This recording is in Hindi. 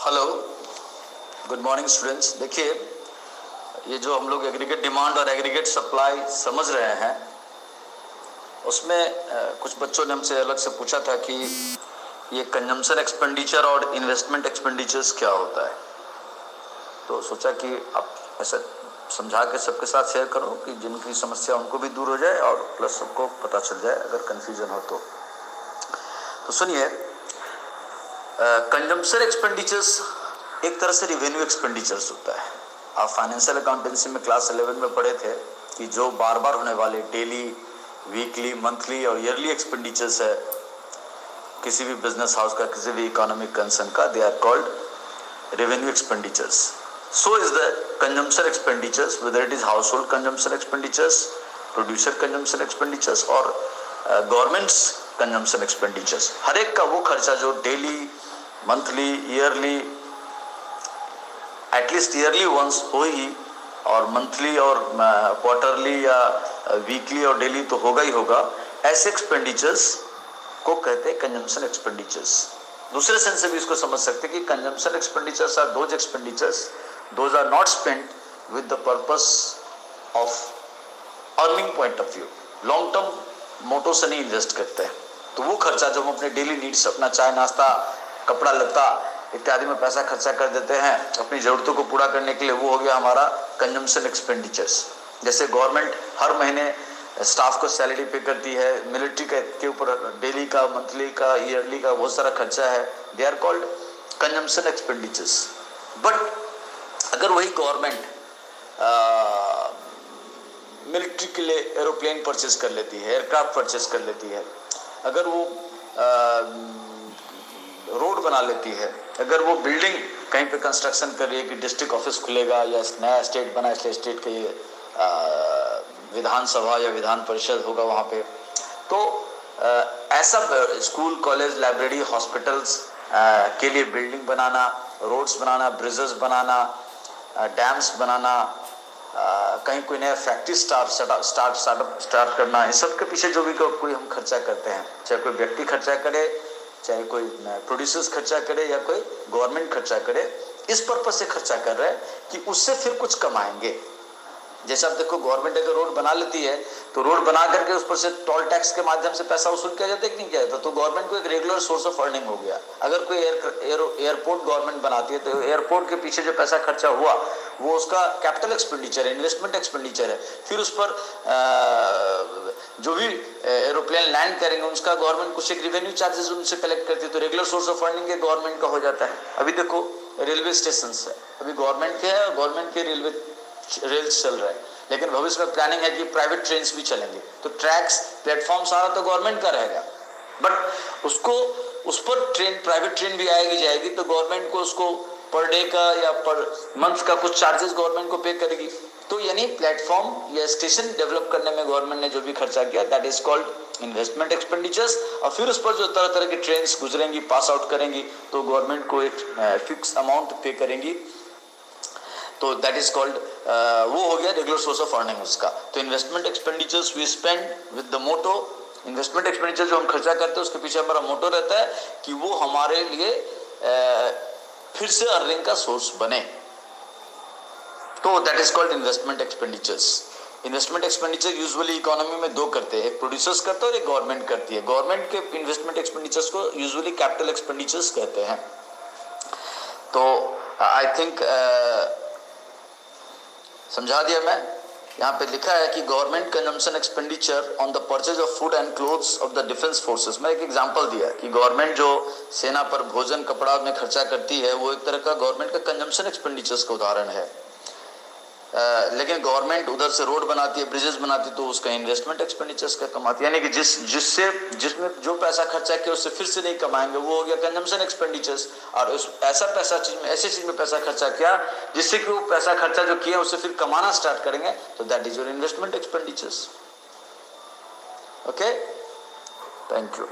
Hello, good morning students. देखिए, ये जो हम लोग एग्रीगेट डिमांड और एग्रीगेट सप्लाई समझ रहे हैं, उसमें कुछ बच्चों ने हमसे अलग से पूछा था कि ये कंजम्पशन एक्सपेंडिचर और इन्वेस्टमेंट एक्सपेंडिचर्स क्या होता है। तो सोचा कि आप ऐसा समझा के सबके साथ शेयर करो कि जिनकी समस्या उनको भी दूर हो जाए और प्लस सबको पता चल जाए अगर कन्फ्यूजन हो तो सुनिए। कंजम्पशन एक्सपेंडिचर्स एक तरह से रिवेन्यू एक्सपेंडिचर्स होता है। आप फाइनेंशियल अकाउंटेंसी में क्लास 11 में पढ़े थे कि जो बार बार होने वाले डेली, वीकली, मंथली और ईयरली एक्सपेंडिचर्स है किसी भी बिजनेस हाउस का, किसी भी इकोनॉमिक कंसर्न का, they are called revenue expenditures. So is the consumption expenditures, whether it is household consumption expenditures, producer consumption expenditures और गवर्नमेंट्स कंजम्पशन एक्सपेंडिचर्स। हर एक का वो खर्चा जो daily, monthly, yearly, at least yearly once हो ही, और मंथली और क्वार्टरली या वीकली और डेली तो होगा ही होगा, ऐसे एक्सपेंडिचर्स को कहते हैं कंजम्पशन एक्सपेंडिचर्स। दूसरे सेंस से भी इसको समझ सकते हैं कि consumption expenditures are those expenditures those are not spent with the purpose of earning point of view, long term motto से नहीं इन्वेस्ट करते हैं। तो वो खर्चा जो हम अपने डेली नीड्स, अपना चाय नाश्ता, कपड़ा लत्ता इत्यादि में पैसा खर्चा कर देते हैं अपनी ज़रूरतों को पूरा करने के लिए, वो हो गया हमारा कंजम्पशन एक्सपेंडिचर्स। जैसे गवर्नमेंट हर महीने स्टाफ को सैलरी पे करती है, मिलिट्री के ऊपर डेली का, मंथली का, ईयरली का बहुत सारा खर्चा है, they are called consumption expenditures. But अगर वही गवर्नमेंट मिलिट्री के लिए एरोप्लेन परचेज कर लेती है, एयरक्राफ्ट परचेज कर लेती है, अगर वो रोड बना लेती है, अगर वो बिल्डिंग कहीं पे कंस्ट्रक्शन कर रही है कि डिस्ट्रिक्ट ऑफिस खुलेगा या नया स्टेट बना, इसलिए स्टेट के ये विधानसभा या विधान परिषद होगा वहाँ पे, तो ऐसा स्कूल, कॉलेज, लाइब्रेरी, हॉस्पिटल्स के लिए बिल्डिंग बनाना, रोड्स बनाना, ब्रिजेस बनाना, डैम्स बनाना, कहीं कोई नया फैक्ट्री स्टार्ट करना, इन सब के पीछे जो भी कोई हम खर्चा करते हैं, चाहे कोई व्यक्ति खर्चा करे, चाहे कोई प्रोड्यूसर्स खर्चा करे या कोई गवर्नमेंट खर्चा करे, इस पर्पज से खर्चा कर रहे हैं कि उससे फिर कुछ कमाएंगे। जैसे आप देखो, गवर्नमेंट अगर रोड बना लेती है तो रोड बना करके उस पर से टोल टैक्स के माध्यम से पैसा वसूल किया जाता है कि नहीं किया जाता, तो गवर्नमेंट को एक रेगुलर सोर्स ऑफ अर्निंग हो गया। अगर कोई एयरपोर्ट गवर्नमेंट बनाती है तो एयरपोर्ट के पीछे जो पैसा खर्चा हुआ वो उसका कैपिटल एक्सपेंडिचर है, इन्वेस्टमेंट एक्सपेंडिचर है। फिर उस पर जो भी एरोप्लेन लैंड करेंगे उसका गवर्नमेंट कुछ एक रिवेन्यू चार्जेस उनसे कलेक्ट करती है, तो regular source of earning government का हो जाता है। अभी देखो, रेलवे स्टेशन है, अभी गवर्नमेंट के है, गवर्नमेंट के रेल्स चल रहे हैं, लेकिन भविष्य में प्लानिंग है कि प्राइवेट ट्रेन भी चलेंगे, तो ट्रैक्स, प्लेटफॉर्म सारा तो गवर्नमेंट का रहेगा, बट उसको उस पर प्राइवेट ट्रेन भी आएगी जाएगी तो गवर्नमेंट को उसको पर डे का या पर मंथ का कुछ चार्जेस गवर्नमेंट को पे करेगी। तो यानी प्लेटफॉर्म या स्टेशन डेवलप करने में गवर्नमेंट ने जो भी खर्चा किया, that is called investment expenditures. और फिर उस पर जो तरह तरह की ट्रेन गुजरेंगी, पास आउट करेंगी, तो गवर्नमेंट को एक फिक्स अमाउंट पे करेंगी, तो दैट इज कॉल्ड वो हो गया रेगुलर सोर्स ऑफ अर्निंग उसका। तो investment expenditures we spend with the motto, investment expenditure जो हम खर्चा करते हैं उसके पीछे हमारा मोटो रहता है कि वो हमारे लिए फिर से अर्निंग का सोर्स बने, तो that is called investment expenditures. Investment expenditure usually economy में दो करते हैं, एक प्रोड्यूसर्स करते हैं और एक गवर्नमेंट करती है। गवर्नमेंट के इन्वेस्टमेंट एक्सपेंडिचर्स को यूजुअली कैपिटल एक्सपेंडिचर्स कहते हैं। तो आई थिंक समझा दिया मैं। यहाँ पे लिखा है कि government consumption expenditure on the purchase of food and clothes of the defence forces. मैं एक एग्जांपल दिया कि गवर्नमेंट जो सेना पर भोजन, कपड़ा में खर्चा करती है वो एक तरह का गवर्नमेंट का कंजम्पशन एक्सपेंडिचर्स का उदाहरण है। लेकिन गवर्नमेंट उधर से रोड बनाती है, ब्रिजेस बनाती है, तो उसका इन्वेस्टमेंट एक्सपेंडिचर्स का कमाती है, यानी कि जिसमें जो पैसा खर्चा किया उससे फिर से नहीं कमाएंगे, वो हो गया कंजम्पशन एक्सपेंडिचर्स। और ऐसी चीज में पैसा खर्चा किया जिससे कि वो पैसा खर्चा जो किया उससे फिर कमाना स्टार्ट करेंगे, तो that is your investment expenditures. Okay, thank you.